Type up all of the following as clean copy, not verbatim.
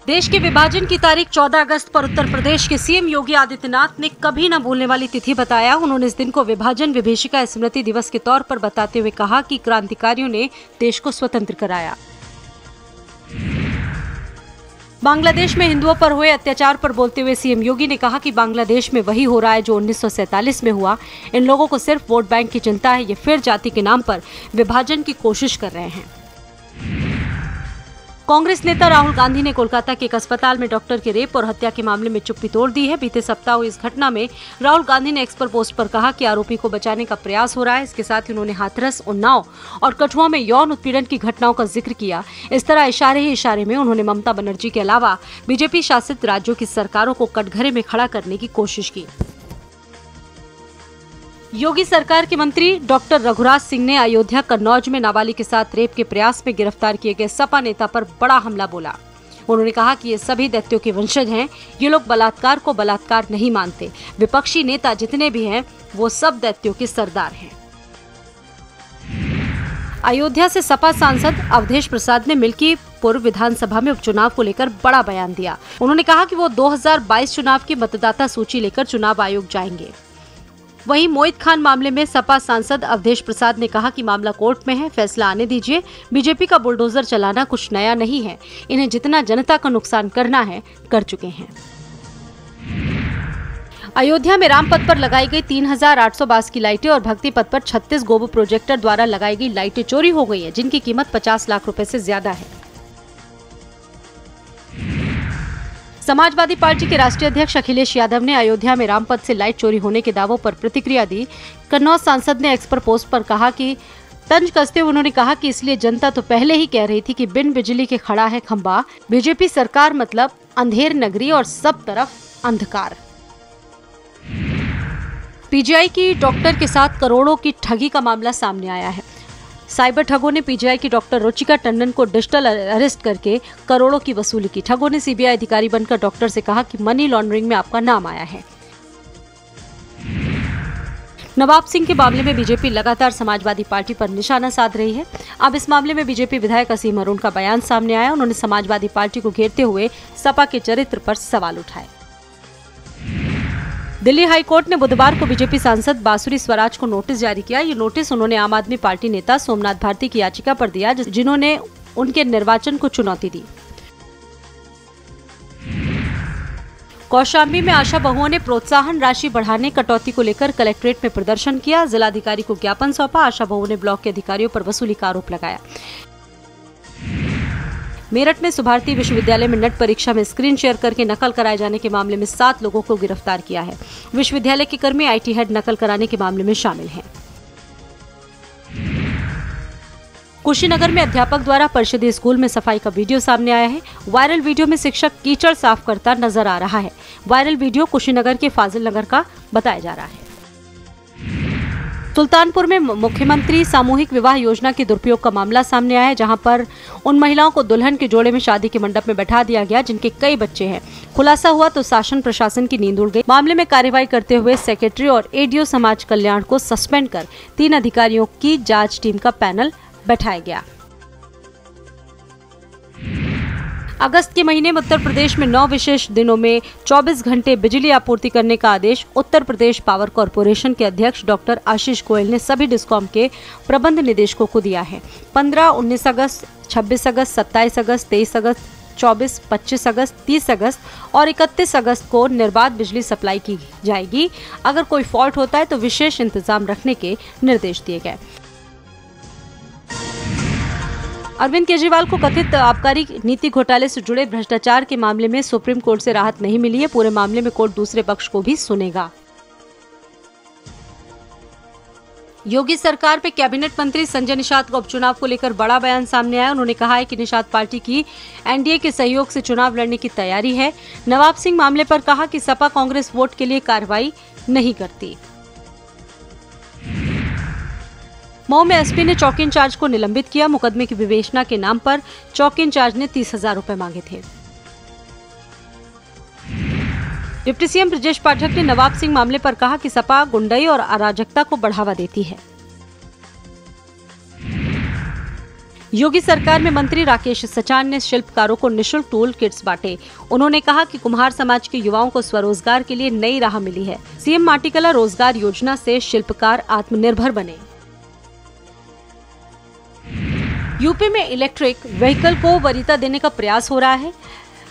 देश के विभाजन की तारीख 14 अगस्त पर उत्तर प्रदेश के सीएम योगी आदित्यनाथ ने कभी न भूलने वाली तिथि बताया। उन्होंने इस दिन को विभाजन विभीषिका स्मृति दिवस के तौर पर बताते हुए कहा कि क्रांतिकारियों ने देश को स्वतंत्र कराया। बांग्लादेश में हिंदुओं पर हुए अत्याचार पर बोलते हुए सीएम योगी ने कहा कि बांग्लादेश में वही हो रहा है जो 1947 में हुआ। इन लोगों को सिर्फ वोट बैंक की चिंता है। ये फिर जाति के नाम पर विभाजन की कोशिश कर रहे हैं। कांग्रेस नेता राहुल गांधी ने कोलकाता के एक अस्पताल में डॉक्टर के रेप और हत्या के मामले में चुप्पी तोड़ दी है। बीते सप्ताह हुई इस घटना में राहुल गांधी ने एक्स पर पोस्ट पर कहा कि आरोपी को बचाने का प्रयास हो रहा है। इसके साथ ही उन्होंने हाथरस, उन्नाव और कठुआ में यौन उत्पीड़न की घटनाओं का जिक्र किया। इस तरह इशारे ही इशारे में उन्होंने ममता बनर्जी के अलावा बीजेपी शासित राज्यों की सरकारों को कटघरे में खड़ा करने की कोशिश की। योगी सरकार के मंत्री डॉक्टर रघुराज सिंह ने अयोध्या कन्नौज में नाबालिग के साथ रेप के प्रयास में गिरफ्तार किए गए सपा नेता पर बड़ा हमला बोला। उन्होंने कहा कि ये सभी दैत्यों के वंशज हैं। ये लोग बलात्कार को बलात्कार नहीं मानते। विपक्षी नेता जितने भी हैं वो सब दैत्यों के सरदार हैं। अयोध्या से सपा सांसद अवधेश प्रसाद ने मिल्कीपुर विधानसभा में उपचुनाव को लेकर बड़ा बयान दिया। उन्होंने कहा कि वो 2022 चुनाव की मतदाता सूची लेकर चुनाव आयोग जाएंगे। वहीं मोहित खान मामले में सपा सांसद अवधेश प्रसाद ने कहा कि मामला कोर्ट में है, फैसला आने दीजिए। बीजेपी का बुलडोजर चलाना कुछ नया नहीं है। इन्हें जितना जनता का नुकसान करना है कर चुके हैं। अयोध्या में राम पथ पर लगाई गई 3800 बांस की लाइटें और भक्ति पथ पर 36 गोबू प्रोजेक्टर द्वारा लगाई गई लाइटें चोरी हो गई है, जिनकी कीमत 50 लाख रुपए से ज्यादा है। समाजवादी पार्टी के राष्ट्रीय अध्यक्ष अखिलेश यादव ने अयोध्या में रामपथ से लाइट चोरी होने के दावों पर प्रतिक्रिया दी। कन्नौज सांसद ने एक्स पर पोस्ट पर कहा कि तंज कसते हुए उन्होंने कहा कि इसलिए जनता तो पहले ही कह रही थी कि बिन बिजली के खड़ा है खंबा। बीजेपी सरकार मतलब अंधेर नगरी और सब तरफ अंधकार। पीजीआई की डॉक्टर के साथ करोड़ों की ठगी का मामला सामने आया है। साइबर ठगों ने पीजीआई की डॉक्टर रुचिका टंडन को डिजिटल अरेस्ट करके करोड़ों की वसूली की। ठगों ने सीबीआई अधिकारी बनकर डॉक्टर से कहा कि मनी लॉन्ड्रिंग में आपका नाम आया है। नवाब सिंह के मामले में बीजेपी लगातार समाजवादी पार्टी पर निशाना साध रही है। अब इस मामले में बीजेपी विधायक असीम अरुण का बयान सामने आया। उन्होंने समाजवादी पार्टी को घेरते हुए सपा के चरित्र पर सवाल उठाए। दिल्ली हाई कोर्ट ने बुधवार को बीजेपी सांसद बांसुरी स्वराज को नोटिस जारी किया। ये नोटिस उन्होंने आम आदमी पार्टी नेता सोमनाथ भारती की याचिका पर दिया, जिन्होंने उनके निर्वाचन को चुनौती दी। कौशाम्बी में आशा बहुओं ने प्रोत्साहन राशि बढ़ाने कटौती को लेकर कलेक्ट्रेट में प्रदर्शन किया। जिलाधिकारी को ज्ञापन सौंपा। आशा बहुओं ने ब्लॉक के अधिकारियों पर वसूली का आरोप लगाया। मेरठ में सुभारती विश्वविद्यालय में नेट परीक्षा में स्क्रीन शेयर करके नकल कराए जाने के मामले में 7 लोगों को गिरफ्तार किया है। विश्वविद्यालय के कर्मी आईटी हेड नकल कराने के मामले में शामिल हैं। कुशीनगर में अध्यापक द्वारा परिषदीय स्कूल में सफाई का वीडियो सामने आया है। वायरल वीडियो में शिक्षक कीचड़ साफ करता नजर आ रहा है। वायरल वीडियो कुशीनगर के फाजिल नगर का बताया जा रहा है। सुल्तानपुर में मुख्यमंत्री सामूहिक विवाह योजना के दुरुपयोग का मामला सामने आया है, जहां पर उन महिलाओं को दुल्हन के जोड़े में शादी के मंडप में बैठा दिया गया जिनके कई बच्चे हैं। खुलासा हुआ तो शासन प्रशासन की नींद उड़ गई। मामले में कार्रवाई करते हुए सेक्रेटरी और एडीओ समाज कल्याण को सस्पेंड कर 3 अधिकारियों की जांच टीम का पैनल बैठाया गया। अगस्त के महीने में उत्तर प्रदेश में 9 विशेष दिनों में 24 घंटे बिजली आपूर्ति करने का आदेश उत्तर प्रदेश पावर कॉरपोरेशन के अध्यक्ष डॉक्टर आशीष गोयल ने सभी डिस्कॉम के प्रबंध निदेशकों को दिया है। 15, 19 अगस्त, 26 अगस्त, 27 अगस्त, 23 अगस्त, 24, 25 अगस्त, 30 अगस्त और 31 अगस्त को निर्बाध बिजली सप्लाई की जाएगी। अगर कोई फॉल्ट होता है तो विशेष इंतजाम रखने के निर्देश दिए गए। अरविंद केजरीवाल को कथित आबकारी नीति घोटाले से जुड़े भ्रष्टाचार के मामले में सुप्रीम कोर्ट से राहत नहीं मिली है। पूरे मामले में कोर्ट दूसरे पक्ष को भी सुनेगा। योगी सरकार पे कैबिनेट मंत्री संजय निषाद का उपचुनाव को लेकर बड़ा बयान सामने आया। उन्होंने कहा है कि निषाद पार्टी की एनडीए के सहयोग से चुनाव लड़ने की तैयारी है। नवाब सिंह मामले पर कहा कि सपा कांग्रेस वोट के लिए कार्रवाई नहीं करती। मऊ में एसपी ने चौकी इंचार्ज को निलंबित किया। मुकदमे की विवेचना के नाम पर चौकी इंचार्ज ने 30,000 रुपए मांगे थे। डिप्टी सीएम ब्रजेश पाठक ने नवाब सिंह मामले पर कहा कि सपा गुंडई और अराजकता को बढ़ावा देती है। योगी सरकार में मंत्री राकेश सचान ने शिल्पकारों को निशुल्क टूल किट्स बांटे। उन्होंने कहा कि कुम्हार समाज के युवाओं को स्वरोजगार के लिए नई राह मिली है। सीएम माटीकला रोजगार योजना से शिल्पकार आत्मनिर्भर बने। यूपी में इलेक्ट्रिक व्हीकल को वरीयता देने का प्रयास हो रहा है।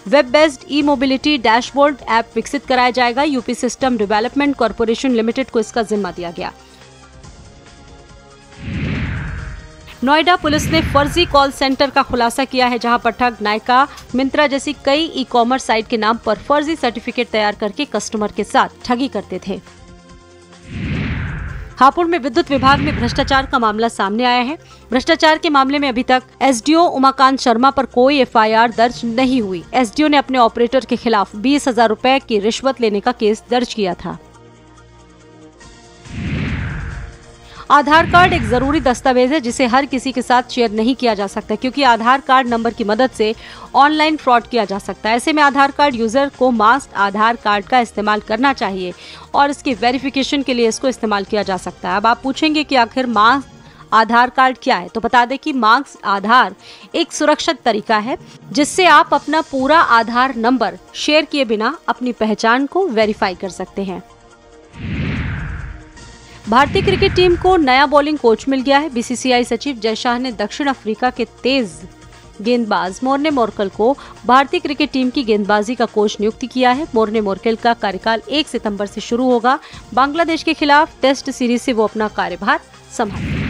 वेब बेस्ड ई मोबिलिटी डैशबोर्ड ऐप विकसित कराया जाएगा। UP system development corporation limited को इसका जिम्मा दिया गया। नोएडा पुलिस ने फर्जी कॉल सेंटर का खुलासा किया है, जहां पर ठग नायका, मिंत्रा जैसी कई ई कॉमर्स साइट के नाम पर फर्जी सर्टिफिकेट तैयार करके कस्टमर के साथ ठगी करते थे। हापुड़ में विद्युत विभाग में भ्रष्टाचार का मामला सामने आया है। भ्रष्टाचार के मामले में अभी तक एसडीओ उमाकांत शर्मा पर कोई एफआईआर दर्ज नहीं हुई। एसडीओ ने अपने ऑपरेटर के खिलाफ 20,000 रुपए की रिश्वत लेने का केस दर्ज किया था। आधार कार्ड एक जरूरी दस्तावेज है जिसे हर किसी के साथ शेयर नहीं किया जा सकता, क्योंकि आधार कार्ड नंबर की मदद से ऑनलाइन फ्रॉड किया जा सकता है। ऐसे में आधार कार्ड यूजर को मास्क आधार कार्ड का इस्तेमाल करना चाहिए और इसकी वेरिफिकेशन के लिए इसको इस्तेमाल किया जा सकता है। अब आप पूछेंगे कि आखिर मास्क आधार कार्ड क्या है, तो बता दें कि मास्क आधार एक सुरक्षित तरीका है जिससे आप अपना पूरा आधार नंबर शेयर किए बिना अपनी पहचान को वेरीफाई कर सकते हैं। भारतीय क्रिकेट टीम को नया बॉलिंग कोच मिल गया है। बीसीसीआई सचिव जय शाह ने दक्षिण अफ्रीका के तेज गेंदबाज मोर्ने मोर्केल को भारतीय क्रिकेट टीम की गेंदबाजी का कोच नियुक्त किया है। मोर्ने मोर्केल का कार्यकाल 1 सितंबर से शुरू होगा। बांग्लादेश के खिलाफ टेस्ट सीरीज से वो अपना कार्यभार संभालेंगे।